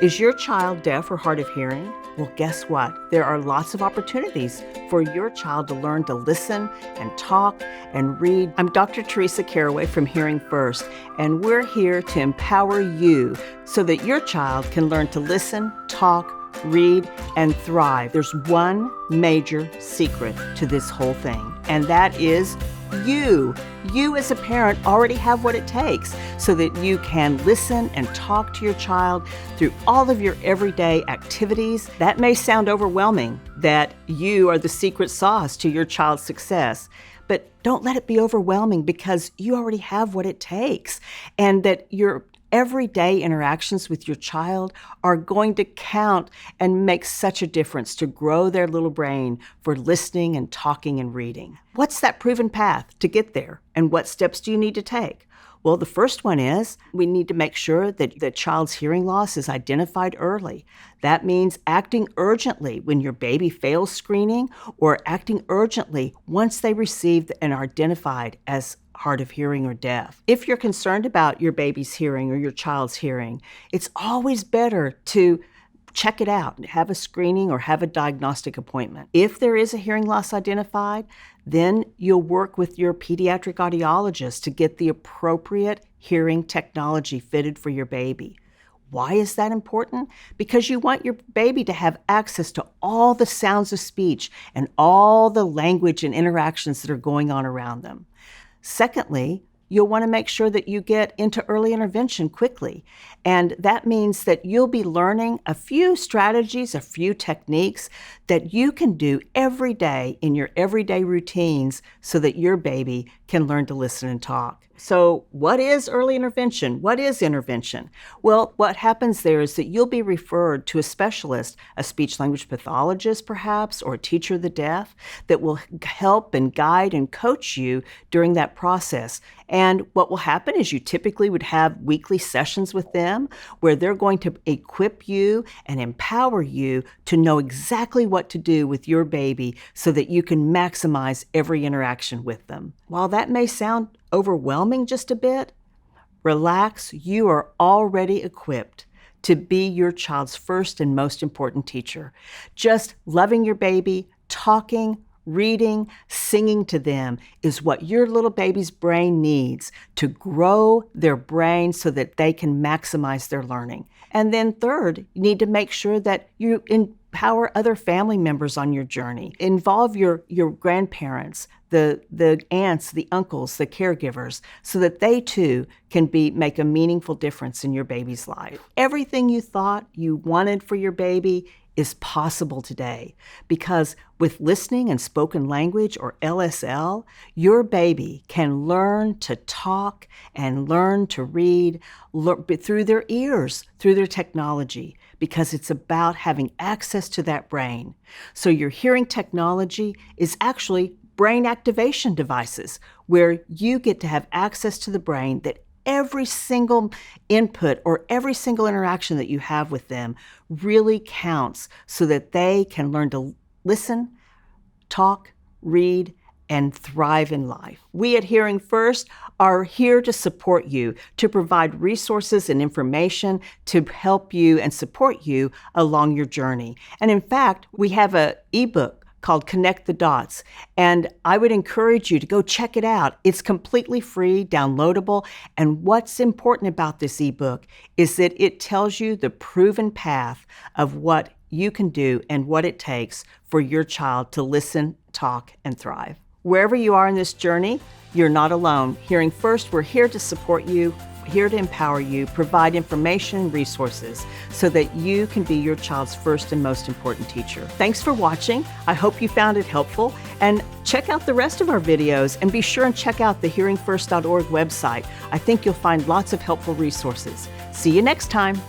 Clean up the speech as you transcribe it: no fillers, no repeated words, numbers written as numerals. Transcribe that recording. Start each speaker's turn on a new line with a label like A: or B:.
A: Is your child deaf or hard of hearing? Well, guess what? There are lots of opportunities for your child to learn to listen and talk and read. I'm Dr. Teresa Caraway from Hearing First, and we're here to empower you so that your child can learn to listen, talk, read, and thrive. There's one major secret to this whole thing, and that is you. You as a parent already have what it takes so that you can listen and talk to your child through all of your everyday activities. That may sound overwhelming, that you are the secret sauce to your child's success, but don't let it be overwhelming because you already have what it takes, and that your everyday interactions with your child are going to count and make such a difference to grow their little brain for listening and talking and reading. What's that proven path to get there? And what steps do you need to take? Well, the first one is we need to make sure that the child's hearing loss is identified early. That means acting urgently when your baby fails screening, or acting urgently once they receive and are identified as hard of hearing or deaf. If you're concerned about your baby's hearing or your child's hearing, it's always better to check it out, have a screening or have a diagnostic appointment. If there is a hearing loss identified, then you'll work with your pediatric audiologist to get the appropriate hearing technology fitted for your baby. Why is that important? Because you want your baby to have access to all the sounds of speech and all the language and interactions that are going on around them. Secondly, you'll want to make sure that you get into early intervention quickly. And that means that you'll be learning a few strategies, a few techniques that you can do every day in your everyday routines so that your baby can learn to listen and talk. So what is early intervention? What is intervention? Well, what happens there is that you'll be referred to a specialist, a speech-language pathologist perhaps, or a teacher of the deaf, that will help and guide and coach you during that process. And what will happen is you typically would have weekly sessions with them where they're going to equip you and empower you to know exactly what to do with your baby so that you can maximize every interaction with them. While that may sound overwhelming just a bit, relax. You are already equipped to be your child's first and most important teacher. Just loving your baby, talking, reading, singing to them is what your little baby's brain needs to grow their brain so that they can maximize their learning. And then third, you need to make sure that you empower other family members on your journey. Involve your grandparents, the aunts, the uncles, the caregivers, so that they too can make a meaningful difference in your baby's life. Everything you thought you wanted for your baby is possible today, because with listening and spoken language, or LSL, your baby can learn to talk and learn to read through their ears, through their technology, because it's about having access to that brain. So your hearing technology is actually brain activation devices, where you get to have access to the brain, that every single input or every single interaction that you have with them really counts so that they can learn to listen, talk, read, and thrive in life. We at Hearing First are here to support you, to provide resources and information to help you and support you along your journey. And in fact, we have an ebook called Connect the Dots, and I would encourage you to go check it out. It's completely free, downloadable, and what's important about this ebook is that it tells you the proven path of what you can do and what it takes for your child to listen, talk, and thrive. Wherever you are in this journey, you're not alone. Hearing First, we're here to support you, here to empower you, provide information and resources so that you can be your child's first and most important teacher. Thanks for watching. I hope you found it helpful, and check out the rest of our videos, and be sure and check out the hearingfirst.org website. I think you'll find lots of helpful resources. See you next time.